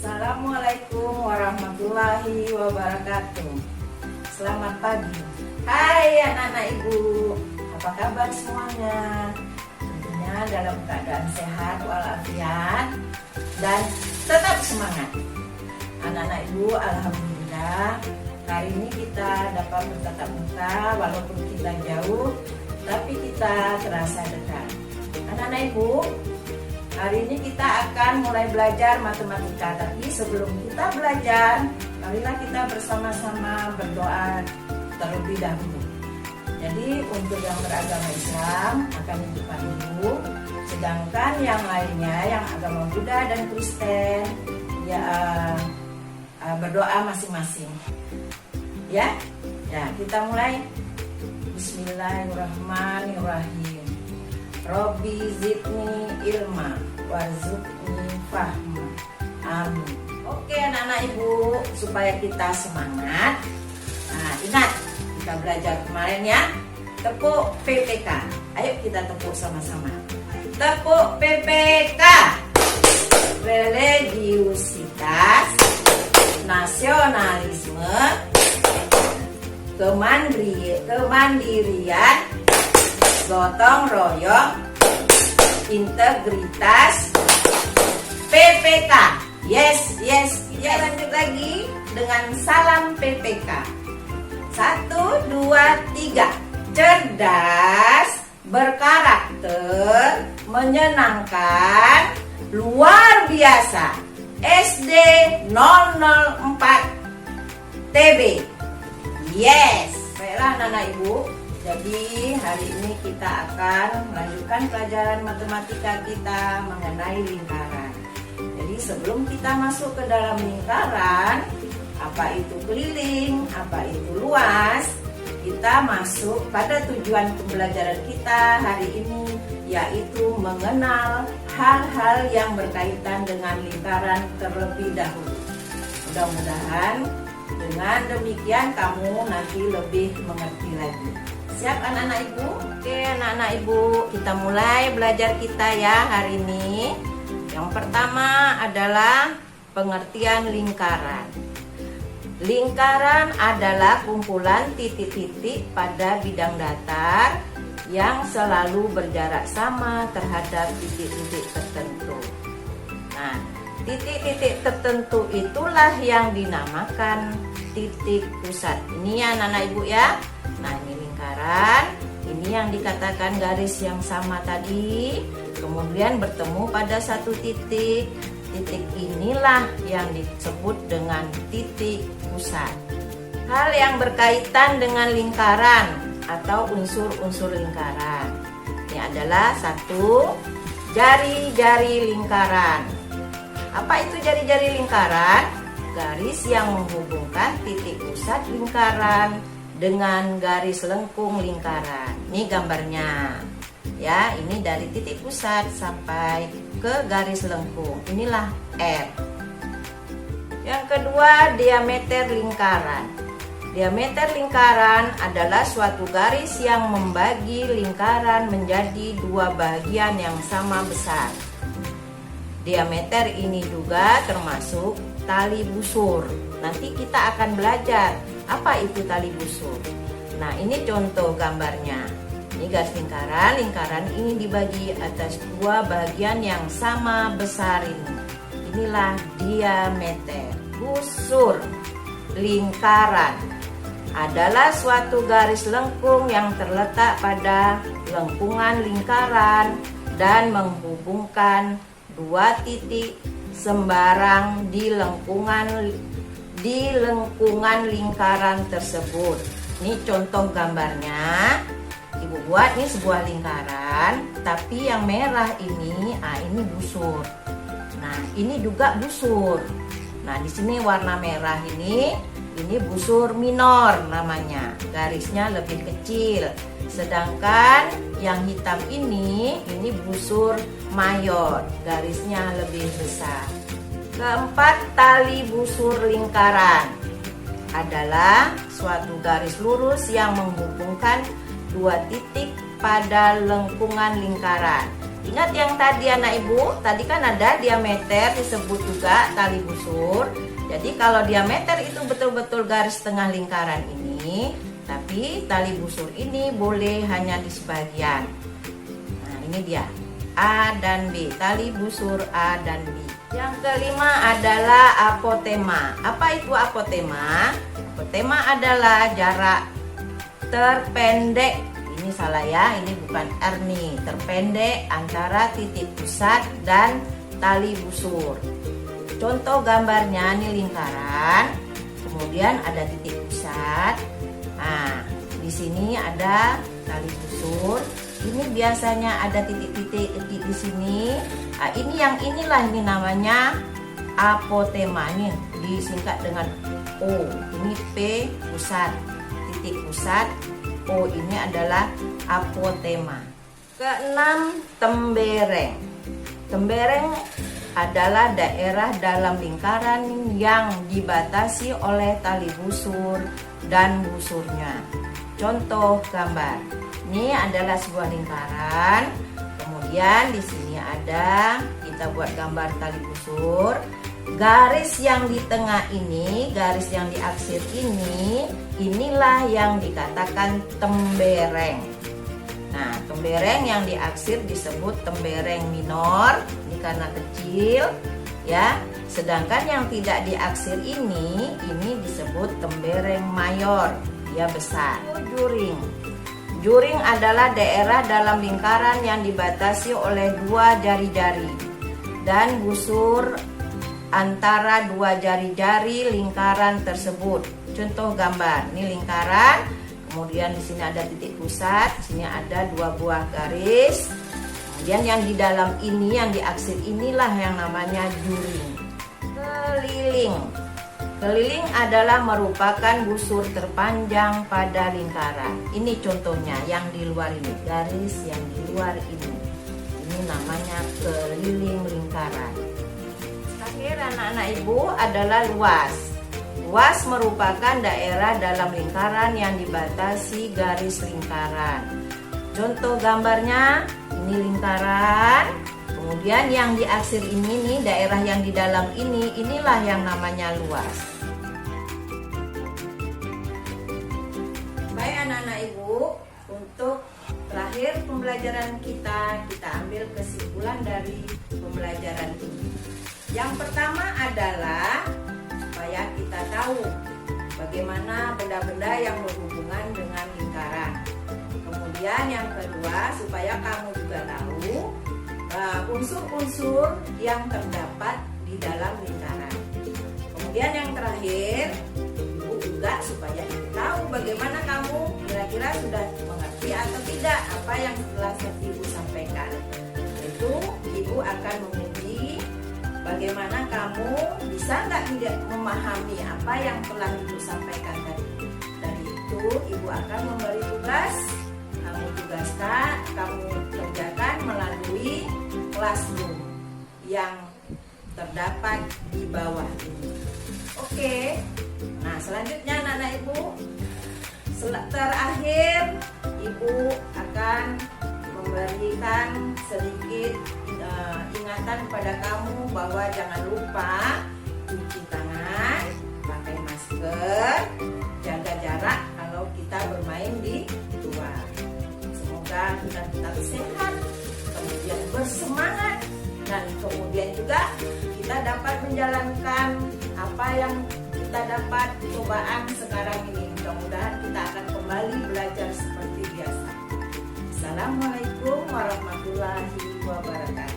Assalamualaikum warahmatullahi wabarakatuh. Selamat pagi. Hai anak-anak ibu, apa kabar semuanya? Tentunya dalam keadaan sehat walafiat dan tetap semangat. Anak-anak ibu, alhamdulillah hari ini kita dapat bertatap muka walaupun kita jauh, tapi kita terasa dekat. Anak-anak ibu, hari ini kita akan mulai belajar matematika, tapi sebelum kita belajar, marilah kita bersama-sama berdoa terlebih dahulu. Jadi untuk yang beragama Islam akan hidupkan dulu, sedangkan yang lainnya yang agama Buddha dan Kristen ya berdoa masing-masing. Ya, kita mulai. Bismillahirrahmanirrahim. Robbi zidni ilma warzuqni fahma. Amin. Oke anak-anak ibu, supaya kita semangat. Nah, ingat kita belajar kemarin ya, tepuk PPK. Ayo kita tepuk sama-sama. Tepuk PPK. Religiusitas, nasionalisme, kemandirian, gotong royong, integritas, PPK. Yes. Ya, lanjut lagi dengan salam PPK. 1, 2, 3. Cerdas, berkarakter, menyenangkan, luar biasa. SD 004 TB. Yes. Baiklah anak-anak ibu, jadi hari ini kita akan melanjutkan pelajaran matematika kita mengenai lingkaran. Jadi sebelum kita masuk ke dalam lingkaran, apa itu keliling, apa itu luas, kita masuk pada tujuan pembelajaran kita hari ini, yaitu mengenal hal-hal yang berkaitan dengan lingkaran terlebih dahulu. Mudah-mudahan dengan demikian kamu nanti lebih mengerti lagi. Siap anak-anak ibu? Oke anak-anak ibu, kita mulai belajar kita ya hari ini. Yang pertama adalah pengertian lingkaran. Lingkaran adalah kumpulan titik-titik pada bidang datar yang selalu berjarak sama terhadap titik-titik tertentu. Nah, titik-titik tertentu itulah yang dinamakan titik pusat. Ini ya anak-anak ibu ya. Nah, ini lingkaran, ini yang dikatakan garis yang sama tadi, kemudian bertemu pada satu titik. Titik inilah yang disebut dengan titik pusat. Hal yang berkaitan dengan lingkaran atau unsur-unsur lingkaran. Ini adalah 1, jari-jari lingkaran. Apa itu jari-jari lingkaran? Garis yang menghubungkan titik pusat lingkaran dengan garis lengkung lingkaran. Ini gambarnya. Ya, ini dari titik pusat sampai ke garis lengkung. Inilah R. Yang kedua, diameter lingkaran. Diameter lingkaran adalah suatu garis yang membagi lingkaran menjadi 2 bagian yang sama besar. Diameter ini juga termasuk tali busur. Nanti kita akan belajar apa itu tali busur. Nah, ini contoh gambarnya. Ini garis lingkaran. Lingkaran ini dibagi atas 2 bagian yang sama besar ini. Inilah diameter. Busur lingkaran adalah suatu garis lengkung yang terletak pada lengkungan lingkaran dan menghubungkan 2 titik sembarang di lengkungan lingkaran tersebut. Ini contoh gambarnya. Ibu buat nih sebuah lingkaran, tapi yang merah ini busur. Nah, ini juga busur. Nah, di sini warna merah ini busur minor namanya. Garisnya lebih kecil. Sedangkan yang hitam ini busur mayor. Garisnya lebih besar. Keempat, tali busur lingkaran adalah suatu garis lurus yang menghubungkan 2 titik pada lengkungan lingkaran. Ingat yang tadi anak ibu, tadi kan ada diameter disebut juga tali busur. Jadi kalau diameter itu betul-betul garis tengah lingkaran ini, tapi tali busur ini boleh hanya di sebagian. Nah ini dia, A dan B, tali busur A dan B. Yang kelima adalah apotema. Apa itu apotema? Apotema adalah jarak terpendek, ini salah ya, ini bukan R nih, terpendek antara titik pusat dan tali busur. Contoh gambarnya ini lingkaran, kemudian ada titik pusat. Nah, di sini ada tali busur. Ini biasanya ada titik-titik di sini. Nah, inilah ini namanya apotema, ini disingkat dengan O. Ini P pusat, titik pusat, O ini adalah apotema. Keenam, tembereng. Tembereng adalah daerah dalam lingkaran yang dibatasi oleh tali busur dan busurnya. Contoh gambar. Ini adalah sebuah lingkaran. Kemudian di sini ada, kita buat gambar tali busur. Garis yang di tengah ini, garis yang diaksir ini, inilah yang dikatakan tembereng. Nah, tembereng yang diaksir disebut tembereng minor, ini karena kecil, ya. Sedangkan yang tidak diaksir ini disebut tembereng mayor, dia besar. Juring. Juring adalah daerah dalam lingkaran yang dibatasi oleh dua jari-jari dan busur antara dua jari-jari lingkaran tersebut. Contoh gambar, ini lingkaran, kemudian di sini ada titik pusat, di sini ada dua buah garis. Kemudian yang di dalam ini, yang diaksir inilah yang namanya juring. Keliling. Keliling adalah merupakan busur terpanjang pada lingkaran. Ini contohnya yang di luar ini, garis yang di luar ini. Ini namanya keliling lingkaran. Terakhir anak-anak ibu adalah luas. Luas merupakan daerah dalam lingkaran yang dibatasi garis lingkaran. Contoh gambarnya, ini lingkaran. Kemudian yang diaksir ini nih, daerah yang di dalam ini, inilah yang namanya luas. Baik anak-anak ibu, untuk terakhir pembelajaran kita ambil kesimpulan dari pembelajaran ini. Yang pertama adalah supaya kita tahu bagaimana benda-benda yang berhubungan dengan lingkaran. Kemudian yang kedua, supaya kamu juga tahu unsur-unsur yang terdapat di dalam lingkaran. Kemudian yang terakhir, ibu juga supaya ibu tahu bagaimana kamu kira-kira sudah mengerti atau tidak apa yang telah ibu sampaikan. Itu ibu akan menguji bagaimana kamu bisa tidak memahami apa yang telah ibu sampaikan tadi. Dari itu ibu akan memberi tugas, kamu kerjakan melalui classroom yang terdapat di bawah ini. Oke. Nah, selanjutnya anak-anak ibu, terakhir ibu akan memberikan sedikit ingatan kepada kamu bahwa jangan lupa cuci tangan, pakai masker, jaga jarak kalau kita bermain di luar. Semoga kita tetap sehat, kemudian bersemangat, dan kemudian juga kita dapat menjalankan apa yang kita dapat cobaan sekarang ini. Mudah-mudahan kita akan kembali belajar seperti biasa. Assalamualaikum warahmatullahi wabarakatuh.